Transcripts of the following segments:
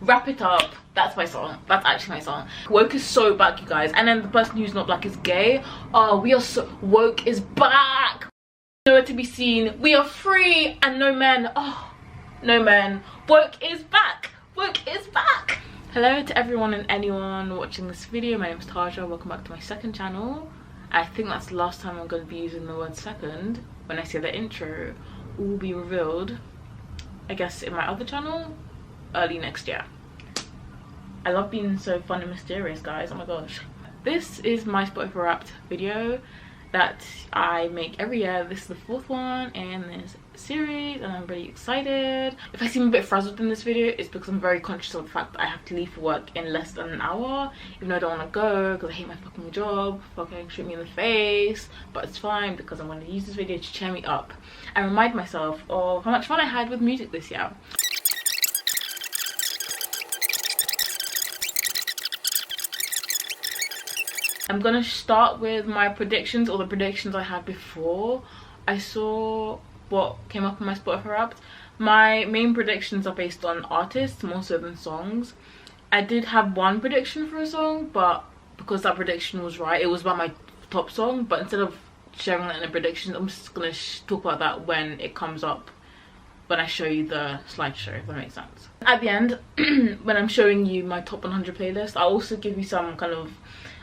Wrap It Up. That's my song. That's actually my song. Woke is so back, you guys. And then the person who's not black is gay. Oh, we are so... Woke is back. Nowhere to be seen. We are free. And no men. Oh, no men. Woke is back. Woke is back. Hello to everyone and anyone watching this video. My name is Taja. Welcome back to my second channel. I think that's the last time I'm going to be using the word second. When I say the intro, all will be revealed, I guess, in my other channel early next year. I love being so fun and mysterious, guys. Oh my gosh. This is my Spotify Wrapped video that I make every year. This is the fourth one in this series and I'm really excited. If I seem a bit frazzled in this video, it's because I'm very conscious of the fact that I have to leave for work in less than an hour, even though I don't want to go because I hate my fucking job. Fucking shoot me in the face, but it's fine because I'm going to use this video to cheer me up and remind myself of how much fun I had with music this year. I'm gonna start with my predictions, or the predictions I had before I saw what came up on my Spotify Wrapped. My main predictions are based on artists more so than songs. I did have one prediction for a song, but because that prediction was right, it was about my top song. But instead of sharing that in the predictions, I'm just gonna talk about that when it comes up, when I show you the slideshow, if that makes sense. At the end, when I'm showing you my top 100 playlist, I'll also give you some kind of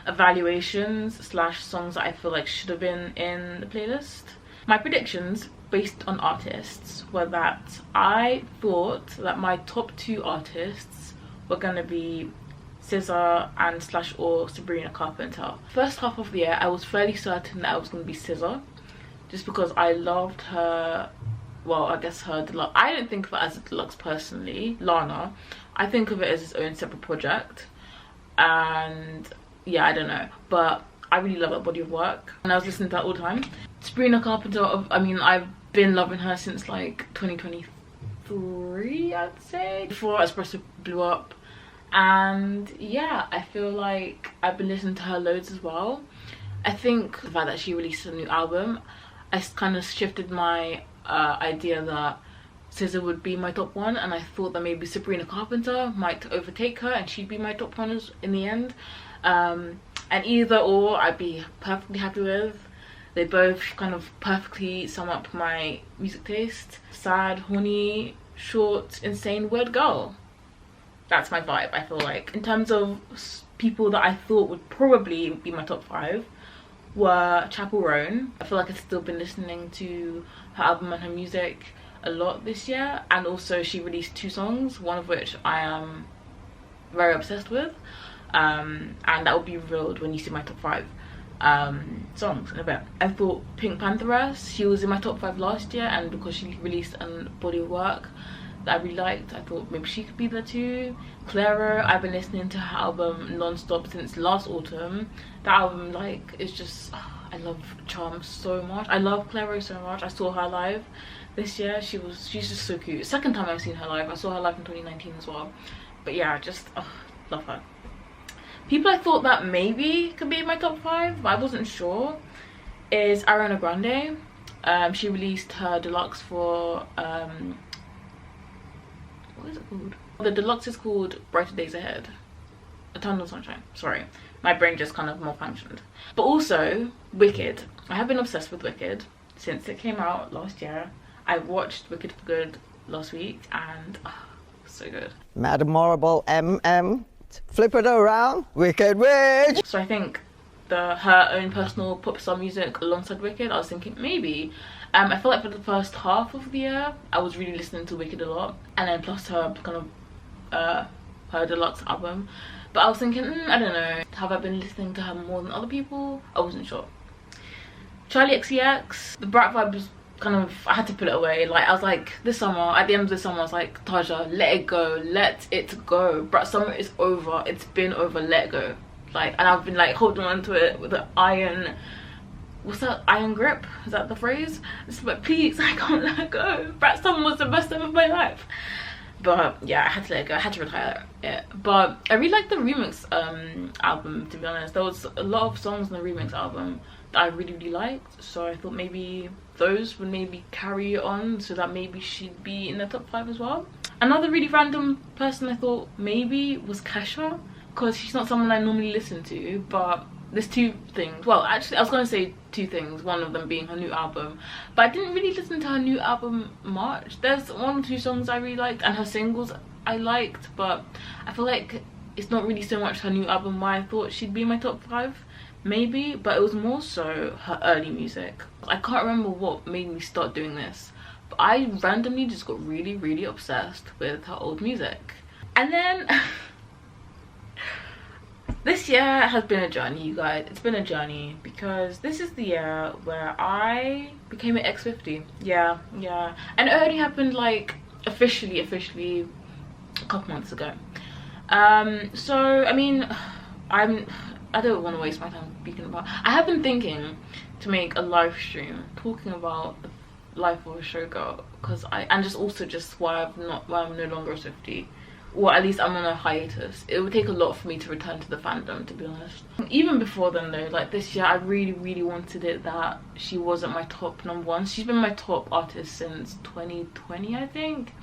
evaluations / songs that I feel like should have been in the playlist. My predictions based on artists were that I thought that my top 2 artists were gonna be SZA and / or Sabrina Carpenter. First half of the year I was fairly certain that I was gonna be SZA, just because I loved her, well, I guess her deluxe. I don't think of it as a deluxe personally, Lana. I think of it as its own separate project, and yeah, I don't know, but I really love that body of work and I was listening to that all the time. Sabrina Carpenter, I mean, I've been loving her since like 2023, I'd say, before Espresso blew up. And yeah, I feel like I've been listening to her loads as well. I think the fact that she released a new album, I kind of shifted my idea that SZA would be my top 1, and I thought that maybe Sabrina Carpenter might overtake her and she'd be my top 1 in the end. And either or I'd be perfectly happy with. They both kind of perfectly sum up my music taste. Sad, horny, short, insane, weird girl. That's my vibe, I feel like. In terms of people that I thought would probably be my top 5 were Chapel Roan. I feel like I've still been listening to her album and her music a lot this year, and also she released 2 songs, one of which I am very obsessed with. And that will be revealed when you see my top 5 songs in a bit. I thought Pink Pantheress, she was in my top 5 last year, and because she released a body of work that I really liked, I thought maybe she could be there too. Clairo, I've been listening to her album non-stop since last autumn. That album, like, is just, I love Charm so much. I love Clairo so much. I saw her live this year. She's just so cute. Second time I've seen her live. I saw her live in 2019 as well. But yeah, just love her. People I thought that maybe could be in my top 5, but I wasn't sure, is Ariana Grande. She released her deluxe for what is it called? The deluxe is called Brighter Days Ahead. Eternal Sunshine. Sorry, my brain just kind of malfunctioned. But also Wicked. I have been obsessed with Wicked since it came out last year. I watched Wicked for Good last week and so good. Madam Horrible MM. Flip it around, Wicked Witch. So I think her own personal pop star music alongside Wicked, I was thinking maybe. I felt like for the first half of the year I was really listening to Wicked a lot, and then plus her kind of her deluxe album. But I was thinking, I don't know, have I been listening to her more than other people? I wasn't sure. Charlie XCX, the Brat vibe was kind of, I had to put it away. Like, I was like, this summer, at the end of the summer, I was like, Taja, let it go, let it go. Brat summer is over, it's been over, let it go. Like, and I've been like holding on to it with an iron, what's that, iron grip? Is that the phrase? It's like, please, I can't let it go. Brat summer was the best time of my life. But yeah, I had to let it go, I had to retire it. But I really liked the remix album, to be honest. There was a lot of songs on the remix album that I really liked, so I thought maybe those would maybe carry on, so that maybe she'd be in the top 5 as well. Another really random person I thought maybe was Kesha, because she's not someone I normally listen to, but there's two things. Well, actually, I was going to say two things, one of them being her new album, but I didn't really listen to her new album much. There's one or two songs I really liked, and her singles I liked, but I feel like it's not really so much her new album why I thought she'd be in my top 5, maybe, but it was more so her early music. I can't remember what made me start doing this, but I randomly just got really obsessed with her old music. And then this year has been a journey, you guys. It's been a journey, because this is the year where I became an X50. Yeah, and it only happened like officially a couple months ago. So I mean, I don't want to waste my time speaking about. I have been thinking to make a live stream talking about the life of a showgirl, because and just also just why I'm no longer a Swiftie. Or at least I'm on a hiatus. It would take a lot for me to return to the fandom, to be honest. Even before then though, like this year, I really wanted it that she wasn't my top #1. She's been my top artist since 2020, I think.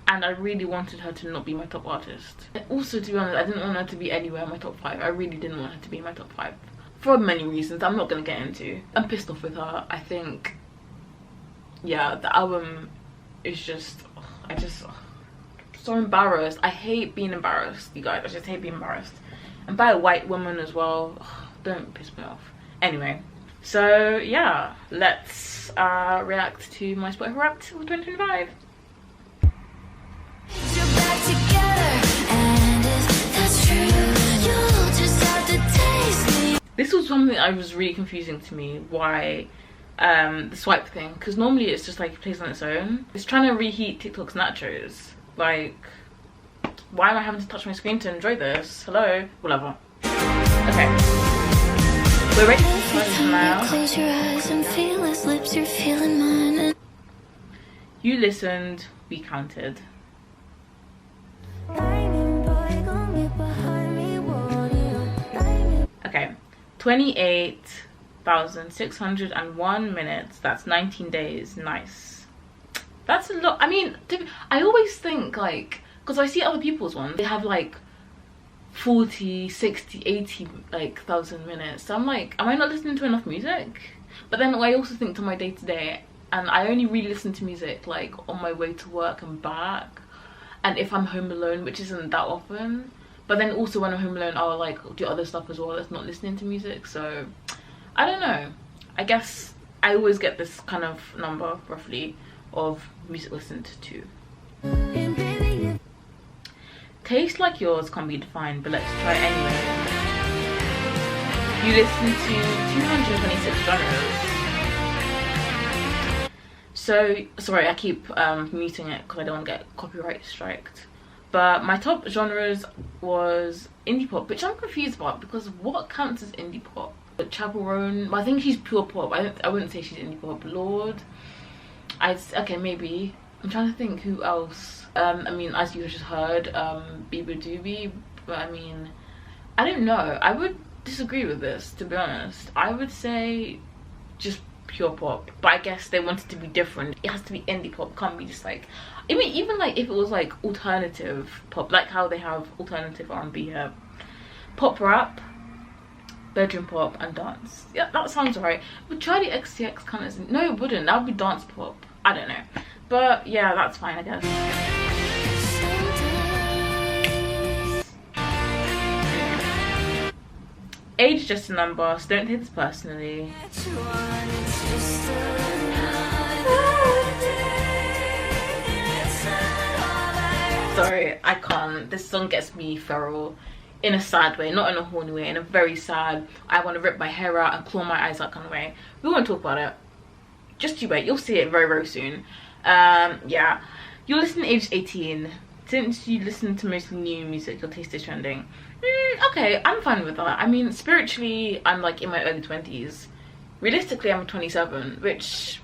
And I really wanted her to not be my top artist. And also, to be honest, I didn't want her to be anywhere in my top 5. I really didn't want her to be in my top 5. For many reasons I'm not going to get into. I'm pissed off with her. I think, yeah, the album is just, so embarrassed. I hate being embarrassed, you guys. I just hate being embarrassed. And by a white woman as well. Don't piss me off. Anyway, so yeah, let's react to my Spotify Wrapped for 2025. This was something that was really confusing to me, why the swipe thing, because normally it's just like it plays on its own. It's trying to reheat TikTok's nachos. Like, why am I having to touch my screen to enjoy this? Hello? Whatever. Okay. We're ready for this now. Close your eyes and feel his lips, you're feeling mine. You listened, we counted. Okay, 28,601 minutes. That's 19 days. Nice. That's a lot. I mean, I always think, like, because I see other people's ones, they have like 40, 60, 80 like thousand minutes. So I'm like, am I not listening to enough music? But then I also think to my day-to-day, and I only really listen to music like on my way to work and back, and if I'm home alone, which isn't that often. But then also when I'm home alone, I'll like do other stuff as well that's not listening to music. So I don't know, I guess I always get this kind of number roughly of music listened to. Taste like yours can't be defined, but let's try anyway. You listen to 226 genres. So sorry, I keep muting it because I don't want to get copyright striked. But my top genres was indie pop, which I'm confused about, because what counts as indie pop? Chaperone, well, I think she's pure pop. I wouldn't say she's indie pop. Lord, okay, maybe. I'm trying to think who else. I mean, as you just heard, Bieber Doobie, but I mean, I don't know. I would disagree with this, to be honest. I would say just pure pop, but I guess they wanted to be different. It has to be indie pop. It can't be just like, I mean, even like if it was like alternative pop, like how they have alternative R&B here, pop rap, bedroom pop, and dance. Yeah, that sounds right. But Charlie XCX kind of, no, it wouldn't. That would be dance pop. I don't know, but yeah, that's fine, I guess. Age is just a number, so don't take this personally. Sorry, I can't. This song gets me feral in a sad way, not in a horny way, in a very sad, I want to rip my hair out and claw my eyes out kind of way. We won't talk about it. Just you wait, you'll see it very soon. Yeah, you're listening to age 18. Since you listen to mostly new music, your taste is trending. Okay, I'm fine with that. I mean, spiritually, I'm like in my early 20s. Realistically, I'm 27, which...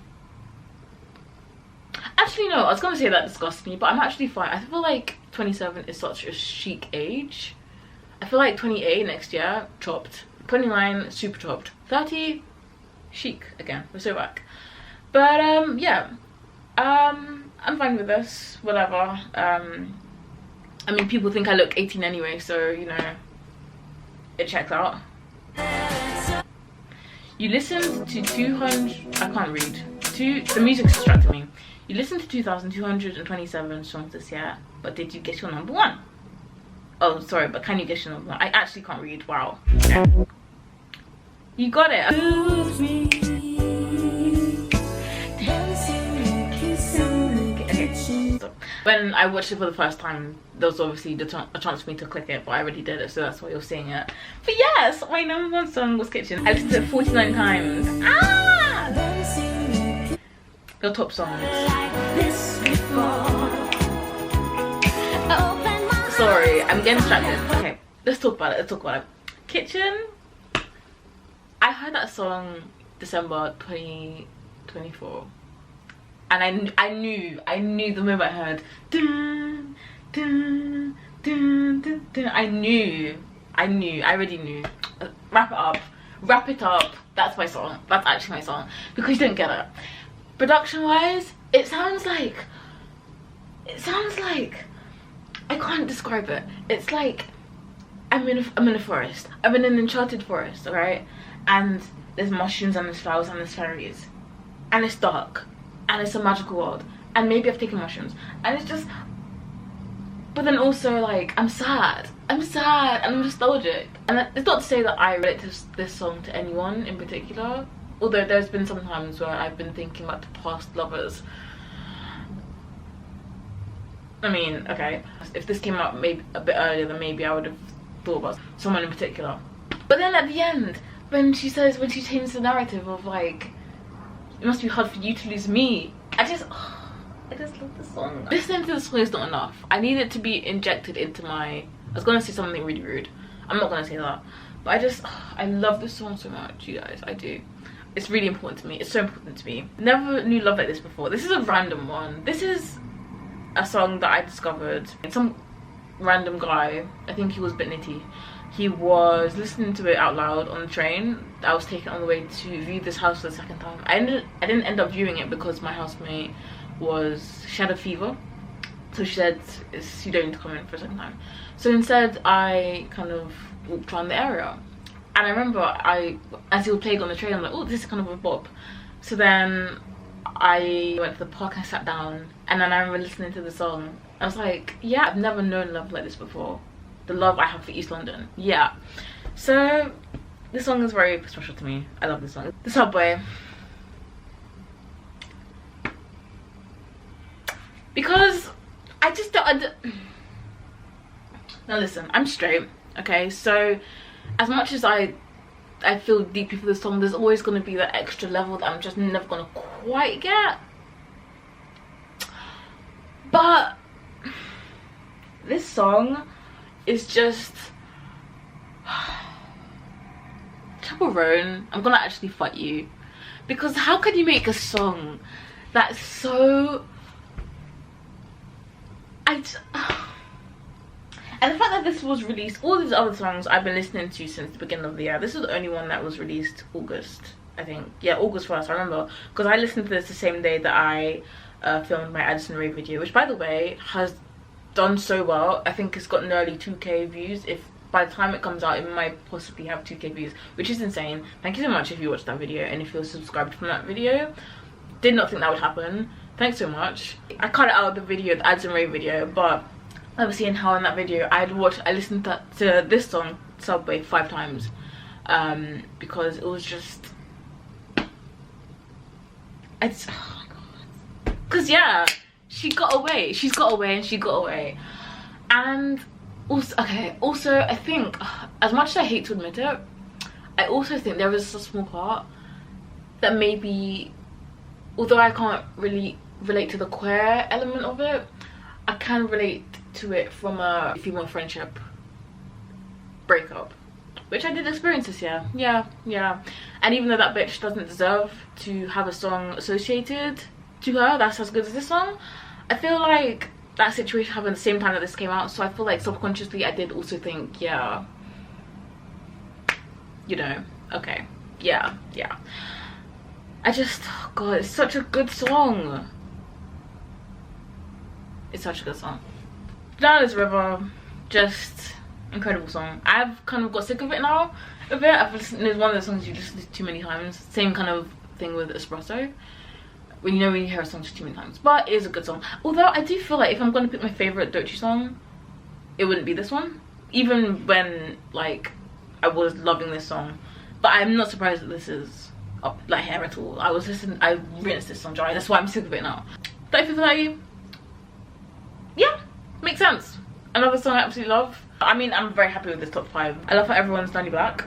Actually, no, I was gonna say that disgusts me, but I'm actually fine. I feel like 27 is such a chic age. I feel like 28 next year, chopped. 29, super chopped. 30, chic again. We're so back. But yeah, I I'm fine with this, whatever. I mean, people think I look 18 anyway, so, you know, it checks out. You listened to 200, I can't read. The music's distracting me. You listened to 2,227 songs this year, but did you get your number one? Oh, sorry, but can you get your number one? I actually can't read, wow. Okay. You got it. When I watched it for the first time, there was obviously a chance for me to click it, but I already did it, so that's why you're seeing it. But yes, my number one song was Kitchen. I listened to it 49 times. Ah! Your top songs. Sorry, I'm getting distracted. Okay, let's talk about it. Kitchen. I heard that song December 2024. And I knew the moment I heard dun, dun, dun, dun, dun. I already knew. Wrap it up. That's my song. That's actually my song, because you don't get it. Production wise, it sounds like I can't describe it. It's like I'm in a forest. I'm in an enchanted forest, alright? And there's mushrooms and there's flowers and there's fairies, and it's dark. And it's a magical world, and maybe I've taken mushrooms, and it's just, but then also, like, I'm sad and I'm nostalgic. And it's not to say that I relate to this song to anyone in particular, although there's been some times where I've been thinking about the past lovers. I mean, okay, if this came out maybe a bit earlier, then maybe I would have thought about someone in particular. But then at the end, when she changed the narrative of, like, it must be hard for you to lose me, I just love the song. Listening to the song is not enough. I need it to be injected into my, I was gonna say something really rude, I'm not gonna say that, but I love this song so much, you guys. I do. It's really important to me. It's so important to me. Never knew love like this before. This is a random one. This is a song that I discovered. Some random guy, I think he was a bit nitty, he was listening to it out loud on the train. I was taken on the way to view this house for the second time. I didn't end up viewing it because my housemate she had a fever, so she said you don't need to come in for a second time. So instead I kind of walked around the area, and I remember as he was playing on the train, I'm like, oh, this is kind of a bop. So then I went to the park and I sat down, and then I remember listening to the song. I was like, yeah, I've never known love like this before. The love I have for East London, yeah. So this song is very special to me. I love this song. The Subway, because I just don't. Now listen, I'm straight, okay? So as much as I feel deeply for this song, there's always going to be that extra level that I'm just never going to quite get. But this song is just Chaperone, I'm gonna actually fight you, because how can you make a song that's so and the fact that this was released, all these other songs I've been listening to since the beginning of the year. This is the only one that was released August, I think. Yeah, August 1st, I remember, because I listened to this the same day that I filmed my Addison Rae video, which, by the way, has done so well. I think it's got nearly 2k views. If by the time it comes out, it might possibly have 2k views, which is insane. Thank you so much if you watched that video and if you're subscribed from that video. Did not think that would happen. Thanks so much. I cut it out of the video, the Addison Rae video, but obviously in how in that video I listened to this song Subway 5 times, because it was just, oh my god, because yeah, she's got away and also I think, as much as I hate to admit it, I also think there is a small part that maybe, although I can't really relate to the queer element of it, I can relate to it from a female friendship breakup, which I did experience this year. Yeah. And even though that bitch doesn't deserve to have a song associated to her that's as good as this song, I feel like that situation happened at the same time that this came out, so I feel like subconsciously I did also think, yeah, you know, okay, yeah. I just, oh god, it's such a good song. It's such a good song. Down This River, just incredible song. I've kind of got sick of it now a bit. I've listened, it's one of those songs you listen to too many times. Same kind of thing with Espresso, when you hear a song too many times. But it is a good song. Although I do feel like if I'm going to pick my favourite Doechii song, it wouldn't be this one. Even when like I was loving this song. But I'm not surprised that this is up like here at all. I rinsed this song dry. That's why I'm sick of it now. 30 for 30. Yeah, makes sense. Another song I absolutely love. I mean, I'm very happy with this top 5. I love how everyone's Danny Black.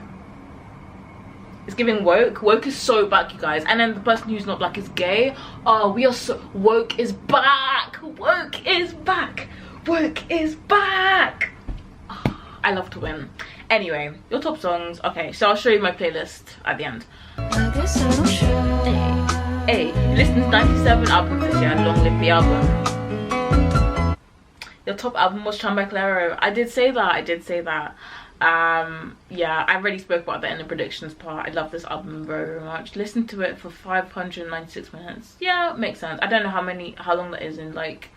It's giving woke. Woke is so back, you guys. And then the person who's not black is gay. Oh, we are so... Woke is back. Woke is back. Woke is back. Oh, I love to win. Anyway, your top songs. Okay, so I'll show you my playlist at the end. Hey, you listened to 97 albums this year. Long live the album. Your top album was Charmed by Clairo. I did say that. Yeah, I already spoke about that in the predictions part. I love this album very, very much. Listened to it for 596 minutes. Yeah, makes sense. I don't know how long that is in like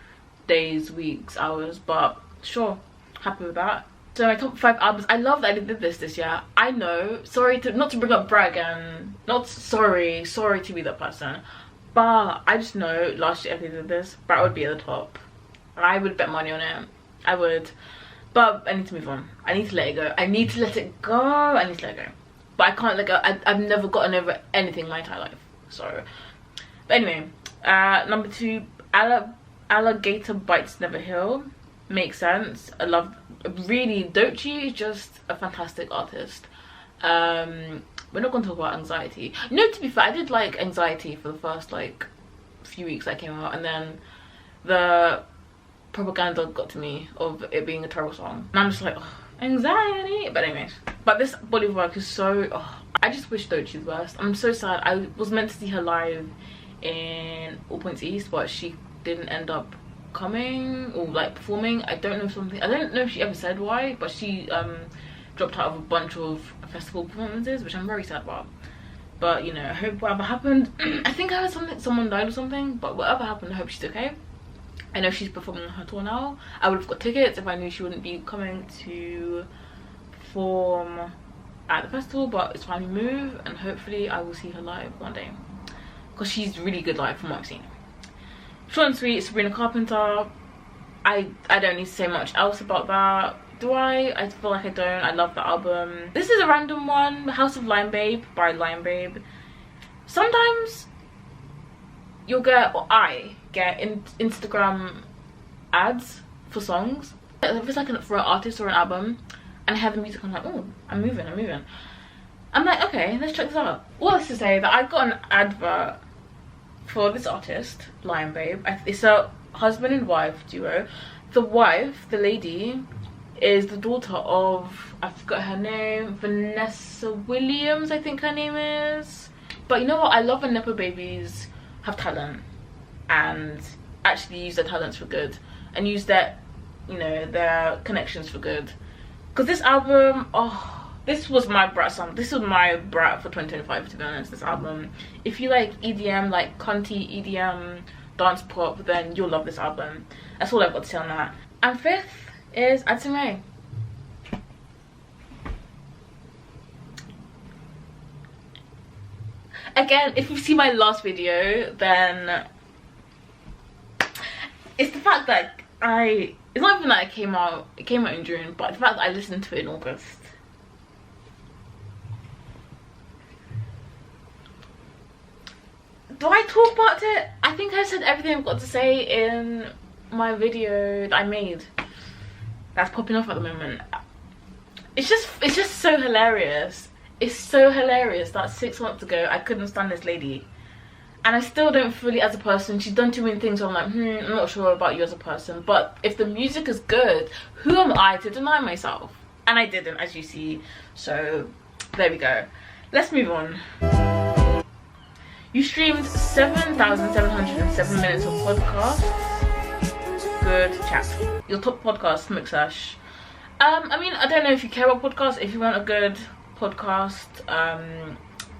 days, weeks, hours, but sure, happy with that. So my top 5 albums. I love that I did this year. I know, not to bring up brag and not sorry to be that person, but I just know last year if I did this, Brat would be at the top. I would bet money on it. I would. But I need to move on. I need to let it go. I need to let it go. But I can't let go. I've never gotten over anything in my entire life. So. But anyway. Number 2. Alligator Bites Never Heal. Makes sense. I love... Really, Doechii is just a fantastic artist. We're not going to talk about Anxiety. No, to be fair, I did like Anxiety for the first like few weeks that came out. And then the... propaganda got to me of it being a terrible song, and I'm just like, oh, anxiety. But anyways, but this body of work is so... Oh, I just wish Doechii's worst. I'm so sad. I was meant to see her live in All Points East, but she didn't end up coming or like performing. I don't know if she ever said why, but she dropped out of a bunch of festival performances, which I'm very sad about. But you know, I hope whatever happened. I think I heard someone died or something, but whatever happened, I hope she's okay. I know she's performing on her tour now. I would have got tickets if I knew she wouldn't be coming to perform at the festival, but it's fine, we move, and hopefully I will see her live one day, because she's really good live from what I've seen. Short and sweet, Sabrina Carpenter. I don't need to say much else about that. Do I? I feel like I don't. I love the album. This is a random one. House of Lion Babe by Lion Babe. Sometimes you'll get, or I get Instagram ads for songs. If it's like for an artist or an album, and I have the music, I'm like, oh, I'm moving. I'm like, okay, let's check this out. All this to say that I got an advert for this artist, Lion Babe. It's a husband and wife duo. The wife, the lady, is the daughter of, I forgot her name, Vanessa Williams, I think her name is. But you know what? I love when Nepo babies have talent and actually use their talents for good and use their, you know, their connections for good. Because this album, oh, this was my Brat song. This was my Brat for 2025, to be honest, this album. If you like EDM, like cunty EDM, dance pop, then you'll love this album. That's all I've got to say on that. And 5th is Atsume. Again, if you see my last video, then it's the fact that it's not even that it came out in June, but the fact that I listened to it in August. Do I talk about it? I think I said everything I've got to say in my video that I made that's popping off at the moment. It's just so hilarious. It's so hilarious that 6 months ago I couldn't stand this lady, and I still don't fully as a person. She's done too many things so I'm like, I'm not sure about you as a person, but if the music is good, who am I to deny myself? And I didn't, as you see. So there we go. Let's move on. You streamed 7,707 minutes of podcast. Good chat. Your top podcast, Smoke Sash. I mean, I don't know if you care about podcasts. If you want a good podcast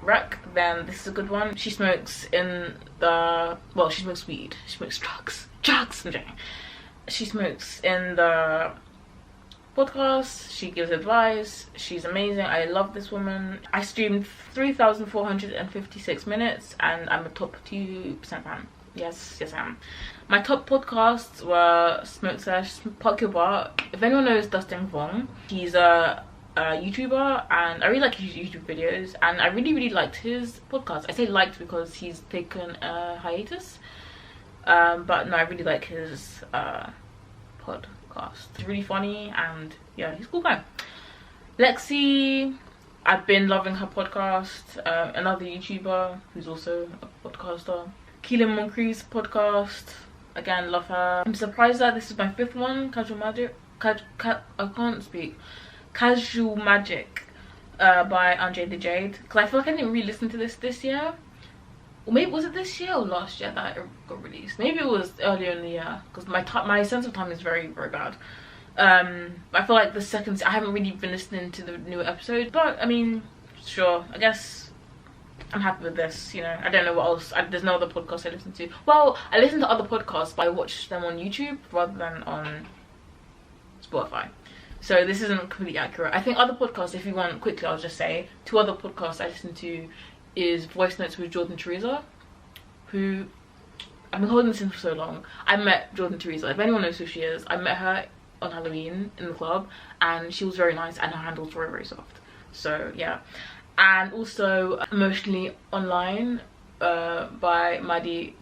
rec, then this is a good one. She smokes in the, well, she smokes weed. She smokes drugs. I'm joking. She smokes in the podcast, she gives advice, she's amazing. I love this woman. I streamed 3,456 minutes and I'm a top 2% fan. Yes I am. My top podcasts were Smoke Sesh, Park Your Bar. If anyone knows Dustin Vong, he's a YouTuber and I really like his YouTube videos, and I really liked his podcast. I say liked because he's taken a hiatus, but no, I really like his podcast. It's really funny and yeah, he's a cool guy. Lexi, I've been loving her podcast. Another YouTuber who's also a podcaster. Keelan Moncrief's podcast, again, love her. I'm surprised that this is my 5th one. Casual Magic, I can't speak. Casual Magic by Andre the Jade, because I feel like I didn't really listen to this year. Or maybe was it this year or last year that it got released? Maybe it was earlier in the year, because my sense of time is very bad. I feel like the second, I haven't really been listening to the new episode, but I mean, sure, I guess I'm happy with this, you know. I don't know what else. There's no other podcast I listen to. Well, I listen to other podcasts, but I watch them on YouTube rather than on Spotify. So this isn't completely accurate. I think other podcasts, if you want, quickly, I'll just say, 2 other podcasts I listen to is Voice Notes with Jordan Teresa, who I've been holding this in for so long. I met Jordan Teresa. If anyone knows who she is, I met her on Halloween in the club, and she was very nice, and her handles were very soft. So yeah. And also Emotionally Online by Maddie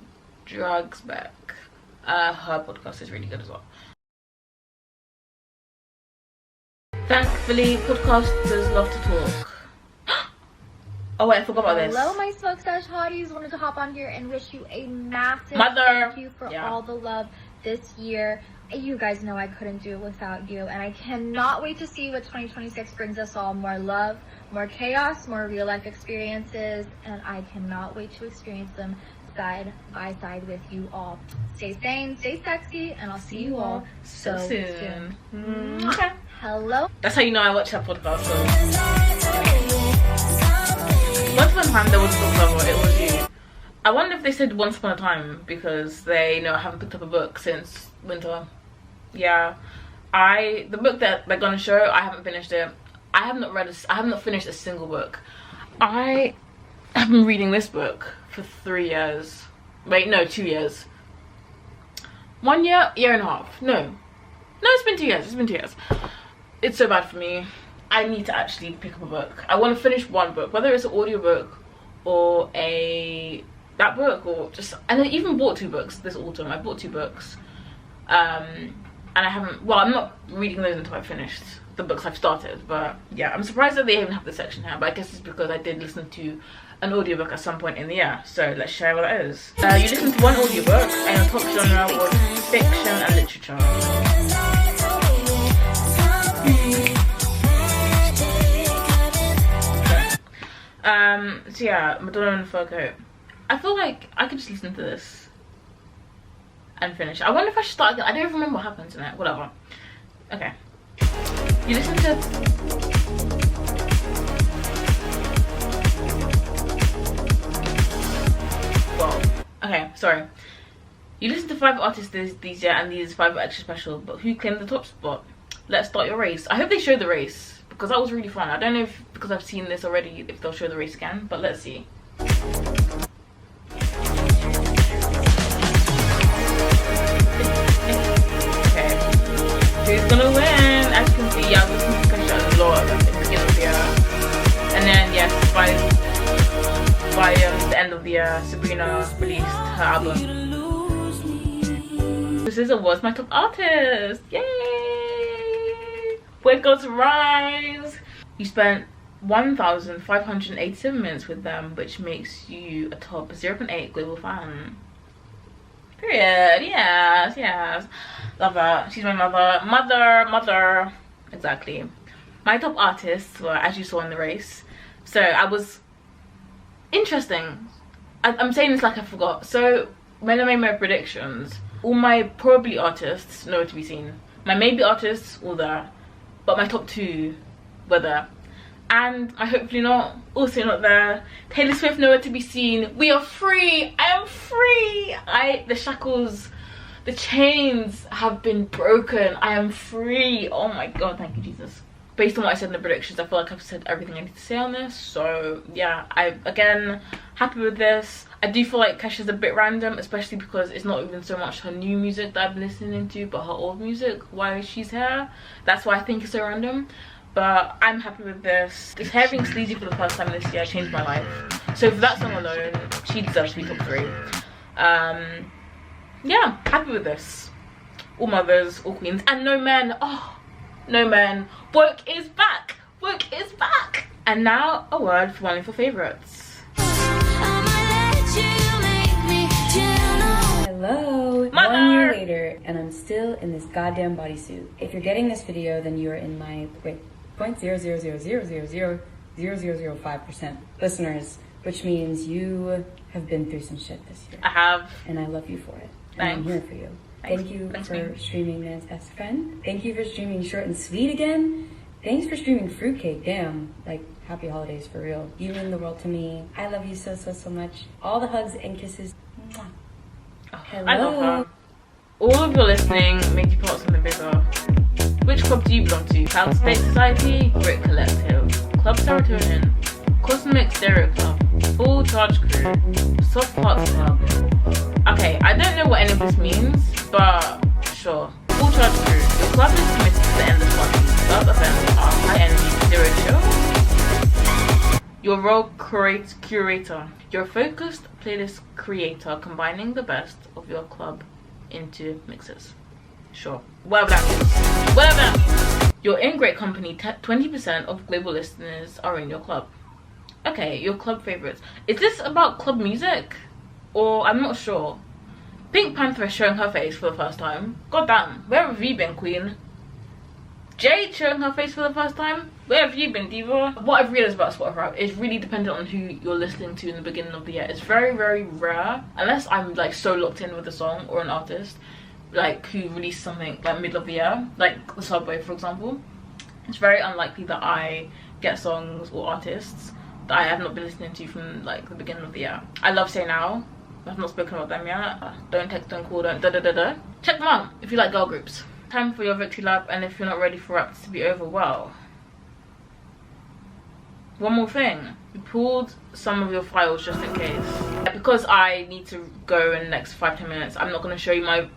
Dragsbeck. Her podcast is really good as well. Thankfully, podcasters love to talk. Oh wait, I forgot about this. Hello, my Smoke Stash hotties. Wanted to hop on here and wish you a massive thank you for all the love this year. You guys know I couldn't do it without you, and I cannot wait to see what 2026 brings us all. More love, more chaos, more real life experiences, and I cannot wait to experience them side by side with you all. Stay sane, stay sexy, and I'll see you all so soon. Okay. Hello. That's how you know I watch that podcast. So. Once upon a time there was a book cover, it was you. I wonder if they said once upon a time because they know I haven't picked up a book since winter. Yeah, the book that they're gonna show, I haven't finished it. I have not finished a single book. I have been reading this book for 3 years. Wait, no, 2 years. 1 year, year and a half. No, it's been 2 years. It's been 2 years. It's so bad for me. I need to actually pick up a book. I want to finish one book, whether it's an audiobook or that book, or just, and I even bought 2 books this autumn. I bought 2 books. And I haven't, well, I'm not reading those until I've finished the books I've started, but yeah, I'm surprised that they even have this section here, but I guess it's because I did listen to an audiobook at some point in the year, so let's share what that is. You listened to one audiobook, and your top genre was fiction and literature. So yeah, Madonna and the Fur Coat. I feel like I could just listen to this and finish. I wonder if I should start again. I don't even remember what happened tonight. Whatever. Okay. You listen to... Well, okay, sorry. You listen to 5 artists these year, and these 5 are extra special, but who claimed the top spot? Let's start your race. I hope they show the race, because that was really fun. I don't know if, because I've seen this already, if they'll show the race again, but let's see. Who's gonna win? As you can see, yeah, this is Kesha a lot at the beginning of the year. And then, yes, by the end of the year, Sabrina released her album. This is was my top artist. Yay! Wake Gods Rise! You spent 1,587 minutes with them, which makes you a top 0.8 global fan. Period. Yes. Love her. She's my mother. Exactly. My top artists were, as you saw in the race. So I was interesting. I'm saying this like I forgot. So when I made my predictions, all my probably artists nowhere to be seen. My maybe artists all there, but my top 2 were there. And I hopefully not, also not there. Taylor Swift nowhere to be seen. We are free. I am free. The shackles The chains have been broken. I am free. Oh my god, thank you, Jesus. Based on what I said in the predictions, I feel like I've said everything I need to say on this. So yeah, again, happy with this. I do feel like Kesha's a bit random, especially because it's not even so much her new music that I've been listening to, but her old music, why she's here. That's why I think it's so random. But I'm happy with this. This hair being sleazy for the first time this year changed my life. So for that song alone, she deserves to be top 3. Yeah, happy with this. All mothers, all queens, and no men. Oh, no men. Woke is back. Woke is back. And now a word for one of your favorites. Hello. Mother. 1 year later, and I'm still in this goddamn bodysuit. If you're getting this video, then you are in my 0.000000005% listeners, which means you have been through some shit this year. I have. And I love you for it. Thanks. And I'm here for you. Thank you for streaming Man's Best Friend. Thank you for streaming Short and Sweet again. Thanks for streaming Fruitcake. Damn, like, happy holidays for real. You mean the world to me. I love you so much. All the hugs and kisses. Mwah. Hello. I love her. All of your listening made you part of something bigger. Which club do you belong to? Cloud State Society, Grit Collective, Club Serotonin, Cosmic Stereo Club, Full Charge Crew, Soft Parts Club. Okay, I don't know what any of this means, but sure. Full Charge Crew. Your club is committed to the endless party. Club events are high energy, zero chill. Your role curator. You're a focused playlist creator combining the best of your club into mixes. Sure. Whatever that means. Whatever that means. You're in great company. 20% of global listeners are in your club. Okay, your club favorites. Is this about club music? Or I'm not sure. Pink Panther is showing her face for the first time. God damn, where have you been, queen? Jade showing her face for the first time. Where have you been, diva? What I've realized about Spotify is really dependent on who you're listening to in the beginning of the year. It's very, very rare, unless I'm like so locked in with a song or an artist, like who released something like middle of the year, like the Subway, for example. It's very unlikely that I get songs or artists that I have not been listening to from like the beginning of the year. I love Say Now. I've not spoken about them yet. Don't text, don't call, don't da-da-da-da. Check them out if you like girl groups. Time for your victory lap, and if you're not ready for raps to be over, well. One more thing. We pulled some of your files just in case. Because I need to go in the next 5-10 minutes, I'm not going to show you my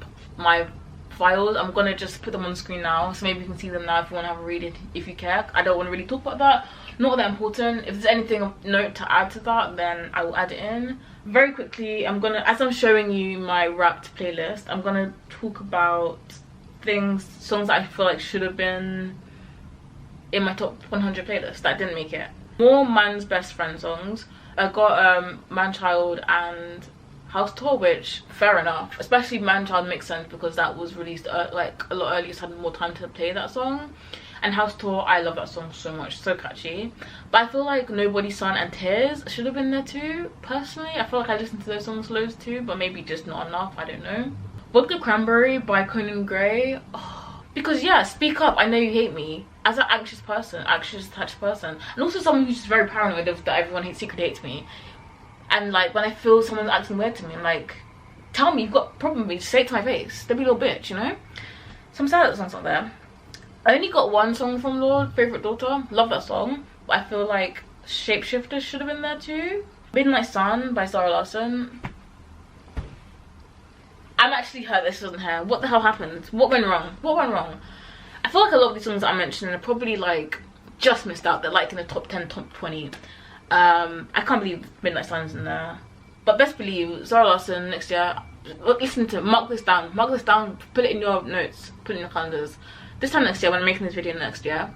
files. I'm going to just put them on the screen now, so maybe you can see them now if you want to have a read if you care. I don't want to really talk about that. Not that important. If there's anything of note to add to that, then I will add it in. Very quickly, I'm gonna, as I'm showing you my wrapped playlist, I'm gonna talk about songs that I feel like should have been in my top 100 playlist that didn't make it. More Man's Best Friend songs. I got Man-Child and House Tour, which fair enough. Especially Man-Child makes sense because that was released like a lot earlier, so I had more time to play that song. And House Tour, I love that song so much, so catchy. But I feel like Nobody's Son and Tears should have been there too, personally. I feel like I listened to those songs loads too, but maybe just not enough, I don't know. Vodka Cranberry by Conan Gray. Oh, because yeah, speak up, I know you hate me. As an anxious attached person. And also someone who's just very paranoid of that everyone secretly hates me. And like, when I feel someone's acting weird to me, I'm like, tell me, you've got a problem with me, just say it to my face. Don't be a little bitch, you know? So I'm sad that song's not there. I only got one song from Lord, Favorite Daughter. Love that song. But I feel like Shapeshifter should have been there too. Midnight Sun by Zara Larsson. I'm actually hurt this wasn't here. What the hell happened? What went wrong? What went wrong? I feel like a lot of these songs that I'm mentioning are probably like just missed out. They're like in the top 10, top 20. I can't believe Midnight Sun's in there. But best believe Zara Larsson next year. Listen to it. Mark this down. Mark this down. Put it in your notes. Put it in your calendars. This time next year, when I'm making this video next year,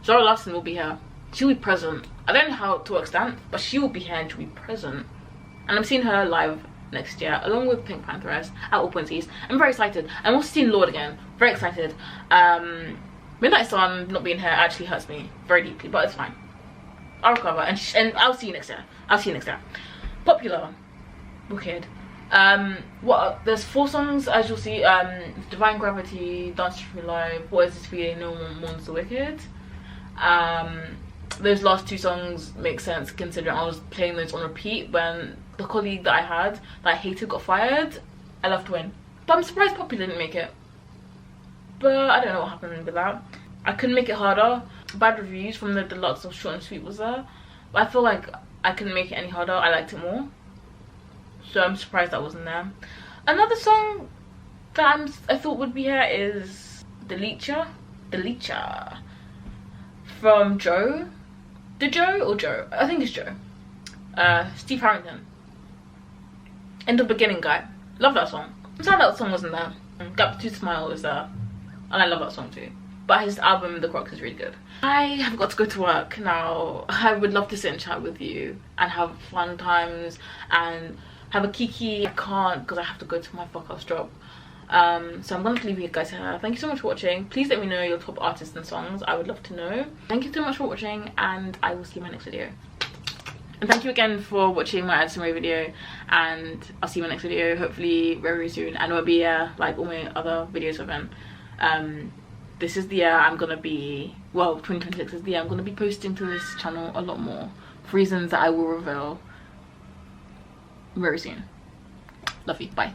Zara Larsson will be here. She'll be present. I don't know how to what extent, but she will be here and she'll be present. And I'm seeing her live next year, along with Pink Panther at All Points East. I'm very excited. I'm also seeing Lord again. Very excited. Midnight Sun not being here actually hurts me very deeply, but it's fine. I'll recover, and I'll see you next year. I'll see you next year. Popular. Wicked. There's 4 songs, as you'll see. Divine Gravity, Dance to Free Life, What Is This Feeling, No One Mourns the Wicked. Those last 2 songs make sense considering I was playing those on repeat when the colleague that I had that I hated got fired. I love to win. But I'm surprised Poppy didn't make it. But I don't know what happened with that. I couldn't make it harder. Bad reviews from the deluxe of Short and Sweet was there. But I feel like I couldn't make it any harder. I liked it more. So I'm surprised that wasn't there. Another song that I thought would be here is Delicia from Joe. The Joe or Joe? I think it's Joe. Steve Harrington. In the Beginning guy. Love that song. I'm sad that song wasn't there. Gap to Smile is there. And I love that song too. But his album The Crocs is really good. I have got to go to work now. I would love to sit and chat with you and have fun times and have a kiki. I can't because I have to go to my fuck-house job. So I'm going to leave you guys here. Thank you so much for watching. Please let me know your top artists and songs. I would love to know. Thank you so much for watching, and I will see you in my next video. And thank you again for watching my Addison Rae video, and I'll see you in my next video, hopefully very soon. And it will be like all my other videos have been. This is the year I'm gonna be, well, 2026 is the year I'm gonna be posting to this channel a lot more, for reasons that I will reveal very soon. Love you, bye.